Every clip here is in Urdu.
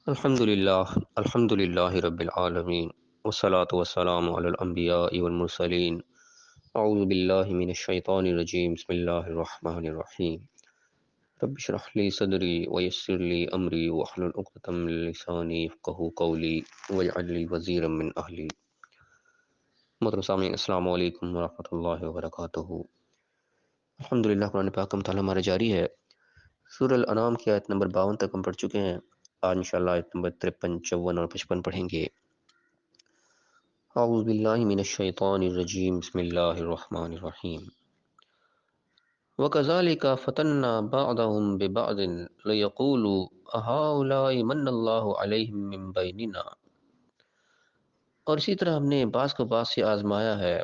الحمد للہ رب العالمین والصلاة والسلام علی الانبیاء والمرسلین اعوذ باللہ من الشیطان الرجیم بسم اللہ الرحمن الرحیم رب اشرح لی صدری ویسر لی امری واحلل عقدۃ من لسانی یفقہوا قولی واجعل لی وزیرا من اہلی۔ محترم سامعین، السلام علیکم ورحمۃ اللہ وبرکاتہ۔ الحمدللہ، قرآن پاک کا مطالعہ ہمارا جاری ہے۔ سورہ الانعام کی آیت نمبر 52 تک ہم پڑھ چکے ہیں۔ آج انشاءاللہ آیت نمبر 53، 54 اور 55 پڑھیں گے۔ اعوذ باللہ من الشیطان الرجیم، بسم اللہ الرحمن الرحیم۔ وَكَذَلِكَ فَتَنَّا بَعْضَهُمْ بِبَعْضٍ لِيَقُولُوا أَهَٰؤُلَاءِ مَنَّ اللَّهُ عَلَيْهِم مِّن بَيْنِنَا۔ اور اسی طرح ہم نے بعض کو بعض سے آزمایا ہے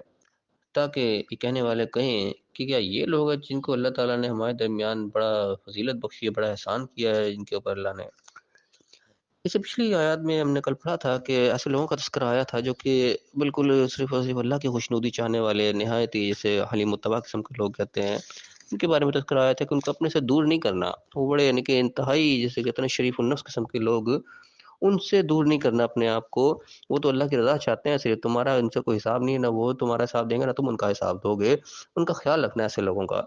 تاکہ یہ کہنے والے کہیں کہ کیا یہ لوگ ہیں جن کو اللہ تعالیٰ نے ہمارے درمیان بڑا فضیلت بخشی ہے، بڑا احسان کیا ہے جن کے اوپر اللہ نے۔ اس سے پچھلی آیات میں ہم نے کل پڑھا تھا کہ ایسے لوگوں کا تذکرہ آیا تھا جو کہ بالکل صرف اور صرف اللہ کی خوشنودی چاہنے والے، نہایت ہی جیسے حلیم متبع قسم کے لوگ کہتے ہیں، ان کے بارے میں تذکرہ آیا تھا کہ ان کو اپنے سے دور نہیں کرنا۔ وہ بڑے یعنی کہ انتہائی جیسے کہتے ہیں شریف النفس قسم کے لوگ، ان سے دور نہیں کرنا اپنے آپ کو۔ وہ تو اللہ کی رضا چاہتے ہیں، صرف تمہارا ان سے کوئی حساب نہیں ہے، نہ وہ تمہارا حساب دیں گے نہ تم ان کا حساب دو گے۔ ان کا خیال رکھنا ہے ایسے لوگوں کا۔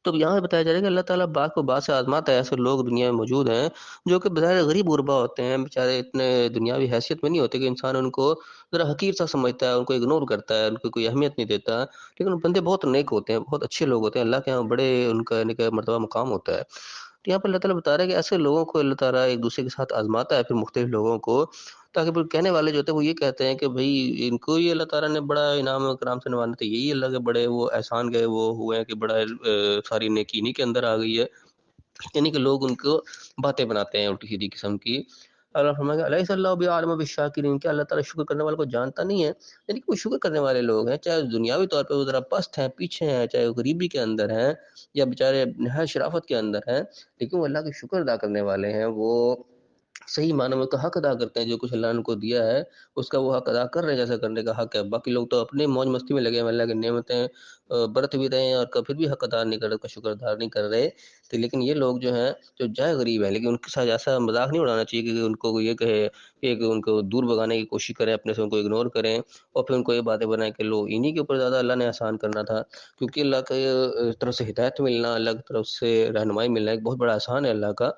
تو اب یہاں بتایا جا رہا ہے کہ اللہ تعالیٰ بعض کو بعض سے آزماتا ہے۔ ایسے لوگ دنیا میں موجود ہیں جو کہ بظاہر غریب غربا ہوتے ہیں، بیچارے اتنے دنیاوی حیثیت میں نہیں ہوتے کہ انسان ان کو ذرا حقیر سا سمجھتا ہے، ان کو اگنور کرتا ہے، ان کو کوئی اہمیت نہیں دیتا، لیکن وہ بندے بہت نیک ہوتے ہیں، بہت اچھے لوگ ہوتے ہیں، اللہ کے یہاں بڑے ان کا یعنی کہ مرتبہ مقام ہوتا ہے۔ تو یہاں پر اللہ تعالیٰ بتا رہا ہے کہ ایسے لوگوں کو اللہ تعالیٰ ایک دوسرے کے ساتھ آزماتا ہے، پھر مختلف لوگوں کو، تاکہ پھر کہنے والے جو ہوتے ہیں وہ یہ کہتے ہیں کہ بھئی ان کو ہی اللہ تعالیٰ نے بڑا انعام و کرام سے نوازا تھا، یہی اللہ کے بڑے وہ احسان گئے وہ ہوئے ہیں کہ بڑا ساری نیکی انہی کے اندر آ گئی ہے۔ یعنی کہ لوگ ان کو باتیں بناتے ہیں الٹی سیدھی قسم کی۔ اللہ فرمائے گا الیس اللہ بعالم بالشاکرین، کیا اللہ تعالیٰ شکر کرنے والوں کو جانتا نہیں ہے؟ یعنی کہ وہ شکر کرنے والے لوگ ہیں، چاہے دنیاوی طور پہ وہ ذرا پست ہیں، پیچھے ہیں، چاہے وہ غریبی کے اندر ہیں یا بیچارے نہایت شرافت کے اندر ہیں، لیکن وہ اللہ کے شکر ادا کرنے والے ہیں۔ وہ صحیح معنوں میں کا حق ادا کرتے ہیں، جو کچھ اللہ نے ان کو دیا ہے اس کا وہ حق ادا کر رہے ہیں جیسا کرنے کا حق ہے۔ باقی لوگ تو اپنے موج مستی میں لگے ہیں، اللہ کی نعمتیں برت بھی رہے ہیں اور پھر بھی حق ادا نہیں کر رہے، اس کا شکر ادا نہیں کر رہے۔ تو لیکن یہ لوگ جو ہیں جو جائے غریب ہیں، لیکن ان کے ساتھ ایسا مذاق نہیں اڑانا چاہیے کہ ان کو یہ کہے کہ ان کو دور بھگانے کی کوشش کریں، اپنے سے ان کو اگنور کریں اور پھر ان کو یہ باتیں بنائیں کہ لو انہی کے اوپر زیادہ اللہ نے احسان کرنا تھا۔ کیونکہ اللہ کی طرف سے ہدایت ملنا، اللہ کی طرف سے رہنمائی ملنا ایک بہت بڑا احسان ہے اللہ کا۔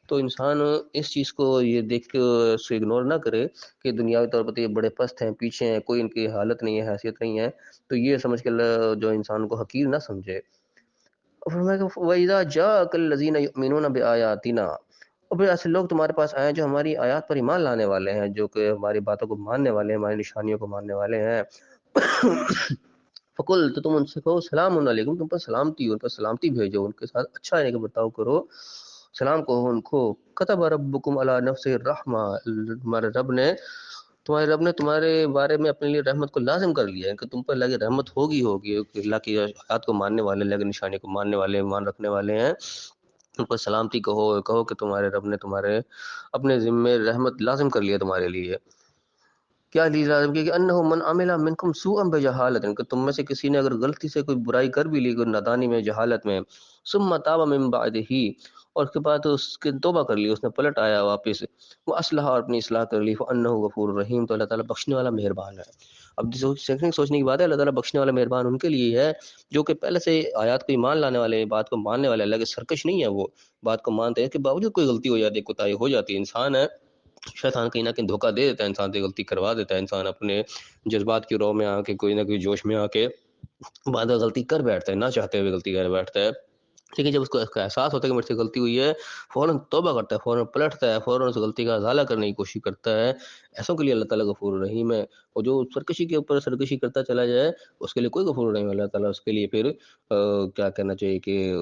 تو انسان اس چیز کو یہ دیکھ کے اسے اگنور نہ کرے کہ دنیاوی طور پر تو یہ بڑے پست ہیں، پیچھے ہیں، کوئی ان کی حالت نہیں ہے، حیثیت نہیں ہے، تو یہ سمجھ کے اللہ جو انسان کو حقیر نہ سمجھے۔ اور فرمایا کہ وَإِذَا جَاءَكَ الَّذِينَ يُؤْمِنُونَ بِآيَاتِنَا، اور پھر ایسے لوگ تمہارے پاس آئے ہیں جو ہماری آیات پر ایمان لانے والے ہیں، جو کہ ہماری باتوں کو ماننے والے ہیں، ہماری نشانیوں کو ماننے والے ہیں۔ فقل، تو تم ان سے کہو سلام علیکم، تم پر سلامتی ہو، ان پر سلامتی بھیجو، ان کے ساتھ اچھا ہے کہ برتاؤ کرو، سلام کہو ان کو۔ کتب ربکم علی نفسہ الرحمہ، تمہارے رب نے تمہارے بارے میں اپنے لیے رحمت کو لازم کر لیا ہے کہ تم پر اللہ کی رحمت ہوگی ہوگی، کہ اللہ کی آیات کو ماننے والے، اللہ کی نشانی کو ماننے والے، ایمان رکھنے والے ہیں، ان پر سلامتی کہو کہ تمہارے رب نے تمہارے اپنے ذمے رحمت لازم کر لیا تمہارے لیے۔ کیا لیے لازم کیا کہ انہ من عمل منکم سوءا بجہالت، کہ تم میں سے کسی نے اگر غلطی سے کوئی برائی کر بھی لی، کوئی نادانی میں، جہالت میں، ثم تاب من بعدہ، اور اس کے بعد اس کے توبہ کر لی، اس نے پلٹ آیا واپس، وہ اصلح اور اپنی اصلاح کر لی، فانہ غفور رحیم، تو اللہ تعالیٰ بخشنے والا مہربان ہے۔ اب سیکنڈ سوچنے کی بات ہے، اللہ تعالیٰ بخشنے والا مہربان ان کے لیے ہے جو کہ پہلے سے آیات کو ایمان لانے والے، بات کو ماننے والے، اللہ کے سرکش نہیں ہے، وہ بات کو مانتے ہیں، اس کے باوجود کوئی غلطی ہو جاتی ہے، کوتاہی ہو جاتی ہے، انسان ہے، شیطان کہیں نہ کہیں دھوکہ دے دیتا ہے انسان سے، غلطی کروا دیتا ہے، انسان اپنے جذبات کی رو میں آ کے، کوئی نہ کوئی جوش میں آ کے بعد میں غلطی کر بیٹھتا ہے، نہ چاہتے ہوئے غلطی کر بیٹھتا ہے۔ لیکن جب اس کو احساس ہوتا ہے کہ مجھ سے غلطی ہوئی ہے، فوراً توبہ کرتا ہے، فوراً پلٹتا ہے، فوراً اس غلطی کا ازالہ کرنے کی کوشش کرتا ہے۔ ایسوں کے لیے اللہ تعالیٰ غفور رحیم ہے۔ اور جو سرکشی کے اوپر سرکشی کرتا چلا جائے، اس کے لیے کوئی غفور رحیم، اللہ تعالیٰ اس کے لیے پھر کیا کہنا چاہیے کہ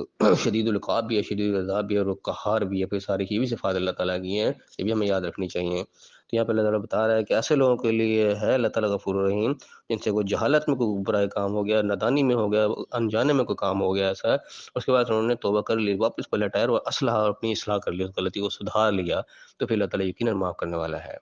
شدید العقاب بھی ہے، شدید العذاب بھی ہے، اور قہار بھی ہے، پھر ساری کی بھی صفات اللہ تعالیٰ کی ہیں، یہ بھی ہمیں یاد رکھنی چاہیے۔ تو یہاں پہ اللہ تعالیٰ بتا رہا ہے کہ ایسے لوگوں کے لیے ہے اللہ تعالیٰ غفور الرحیم جن سے کوئی جہالت میں کوئی برا کام ہو گیا، نادانی میں ہو گیا، انجانے میں کوئی کام ہو گیا ایسا، اس کے بعد انہوں نے توبہ کر لی، واپس پلٹ آئے اور اصلاح اپنی اصلاح کر لی، اس غلطی کو سدھار لیا، تو پھر اللہ تعالیٰ یقیناً معاف کرنے والا ہے۔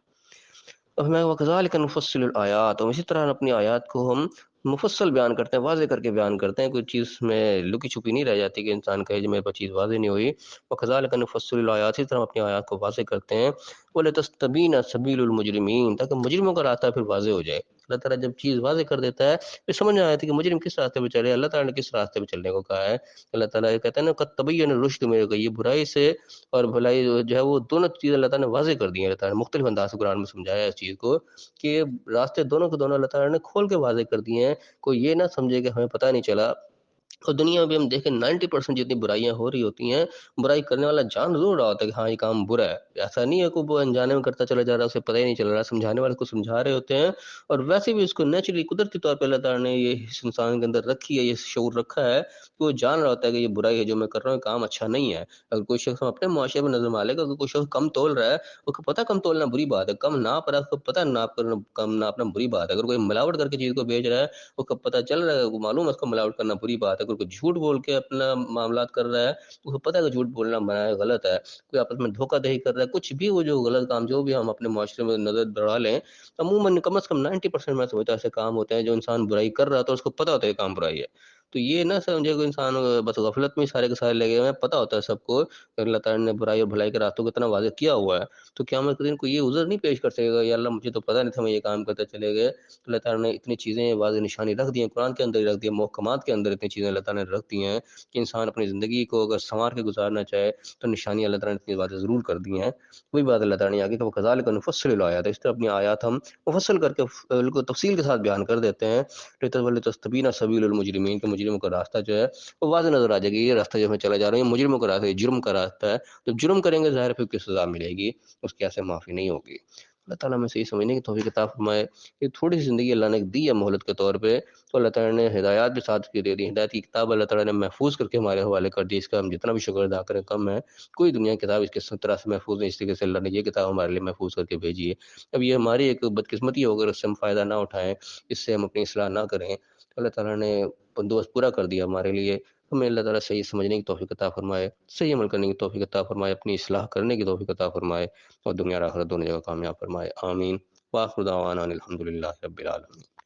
اور ہمیں وَكَذَلِكَ نُفَصِّلُ الْآيَاتِ، اور اسی طرح ہم اپنی آیات کو ہم مفصل بیان کرتے ہیں، واضح کر کے بیان کرتے ہیں، کوئی چیز میں لکی چھپی نہیں رہ جاتی کہ انسان کہے جو میرے پاس چیز واضح نہیں ہوئی۔ وَكَذَلِكَ نُفَصِّلُ الْآيَاتِ، اس طرح ہم اپنی آیات کو واضح کرتے ہیں۔ وَلِتَسْتَبِينَ سَبِيلُ الْمُجْرِمِينَ، تاکہ مجرموں کا راستہ پھر واضح ہو جائے۔ اللہ تعالیٰ جب چیز واضح کر دیتا ہے پھر سمجھ میں آیا تھا کہ مجرم کس راستے پہ چلے، اللہ تعالیٰ نے کس راستے پہ چلنے کو کہا ہے۔ اللہ تعالیٰ یہ کہتا ہے نا قد تبین الرشد، میرے کو یہ برائی سے اور بھلائی جو ہے وہ دونوں چیزیں اللہ تعالیٰ نے واضح کر دی ہیں۔ اللہ تعالیٰ نے مختلف انداز سے قرآن میں سمجھایا ہے اس چیز کو کہ راستے دونوں کے دونوں اللہ تعالیٰ نے کھول کے واضح کر دیے ہیں۔ کوئی یہ نہ سمجھے کہ ہمیں پتہ نہیں چلا۔ اور دنیا میں بھی ہم دیکھیں 90% جتنی برائیاں ہو رہی ہوتی ہیں، برائی کرنے والا جان ضرور رہا ہوتا ہے کہ ہاں یہ کام برا ہے، ایسا نہیں ہے کہ وہ انجانے میں کرتا چلا جا رہا ہے، اسے پتہ ہی نہیں چل رہا، سمجھانے والے کو سمجھا رہے ہوتے ہیں۔ اور ویسے بھی اس کو نیچرلی قدرتی طور پہ اللہ تعالیٰ نے یہ اس انسان کے اندر رکھی ہے، یہ شعور رکھا ہے کہ وہ جان رہا ہوتا ہے کہ یہ برائی ہے جو میں کر رہا ہوں، کام اچھا نہیں ہے۔ اگر کوئی شخص ہم اپنے معاشرے میں نظر مالے گا، اگر کوئی شخص کم تول رہا ہے، اس کو پتہ کم تولنا بری بات ہے، کم ناپ رہا ہے، اس کو پتہ ناپ کرنا کم ناپنا بری بات ہے۔ اگر کوئی ملاوٹ کر کے چیز کو بیچ رہا ہے، اس کو پتہ چل رہا ہے، وہ معلوم ہے اس کو ملاوٹ کرنا بری بات ہے۔ اگر کوئی جھوٹ بول کے اپنا معاملات کر رہا ہے، اس کو پتہ ہے کہ جھوٹ بولنا منع ہے، غلط ہے۔ کوئی آپس میں دھوکہ دہی کر رہا ہے، کچھ بھی وہ جو غلط کام جو بھی ہم اپنے معاشرے میں نظر دوڑا لیں، عموماً کم از کم 90% میں سمجھتا ایسے کام ہوتے ہیں جو انسان برائی کر رہا تھا اس کو پتہ ہوتا ہے کہ کام برائی ہے۔ تو یہ نہ سمجھے کہ انسان بس غفلت میں سارے کے سارے لگے ہوئے ہیں، پتہ ہوتا ہے سب کو کہ اللہ تعالیٰ نے برائی اور بھلائی کے راستوں کو اتنا واضح کیا ہوا ہے۔ تو قیامت کے دن کو یہ عذر نہیں پیش کر سکے گا یا اللہ مجھے تو پتہ نہیں تھا میں یہ کام کرتے چلے گئے۔ اللہ تعالیٰ نے اتنی چیزیں واضح نشانی رکھ دی ہیں، قرآن کے اندر ہی رکھ دی ہیں، محکمات کے اندر اتنی چیزیں اللہ تعالیٰ نے رکھ دی ہیں کہ انسان اپنی زندگی کو اگر سنوار کے گزارنا چاہے تو نشانی اللہ تعالیٰ نے اتنی باتیں ضرور کر دی ہیں۔ وہی بات اللہ تعالیٰ نے آگے کہ وَكَذَلِكَ نُفَصِّلُ الْآيَاتِ، اس طرح اپنی آیات ہم مفصل کر کے بالکل تفصیل کے ساتھ بیان کر دیتے ہیں۔ وَلِتَسْتَبِينَ سَبِيلُ الْمُجْرِمِينَ، کہ مجرموں کا راستہ جو ہے وہ واضح نظر آ جائے گی، یہ راستہ جو ہمیں چلا جا رہا ہے یہ مجرموں کا راستہ ہے، یہ جرم کا راستہ ہے۔ جب جرم کریں گے ظاہر ہے پھر کی سزا ملے گی، اس کی ایسے معافی نہیں ہوگی۔ اللہ تعالیٰ میں صحیح سمجھنے کی توفیق عطا فرمائے۔ یہ تھوڑی سی زندگی اللہ نے دی ہے مہلت کے طور پہ، تو اللہ تعالیٰ نے ہدایات بھی ساتھ کی دے دی، ہدایت کی کتاب اللہ تعالیٰ نے محفوظ کر کے ہمارے حوالے کر دی، اس کا ہم جتنا بھی شکر ادا کریں کم ہے۔ کوئی دنیا کی کتاب اس کے طرح سے محفوظ نہیں، اس طریقے سے اللہ نے یہ کتاب ہمارے لیے محفوظ کر کے بھیجی ہے۔ اب یہ ہماری ایک بدقسمتی ہو، اگر اس سے ہم فائدہ نہ اٹھائیں، اس سے ہم اپنی اصلاح نہ کریں، تو اللہ تعالیٰ نے بندوبست پورا کر دیا ہمارے لیے۔ ہمیں اللہ تعالیٰ صحیح سمجھنے کی توفیق عطا فرمائے، صحیح عمل کرنے کی توفیق عطا فرمائے، اپنی اصلاح کرنے کی توفیق عطا فرمائے، اور دنیا اور آخرت دونوں جگہ کامیاب فرمائے۔ آمین۔ وآخر دعوانا ان الحمد للہ رب العالمین۔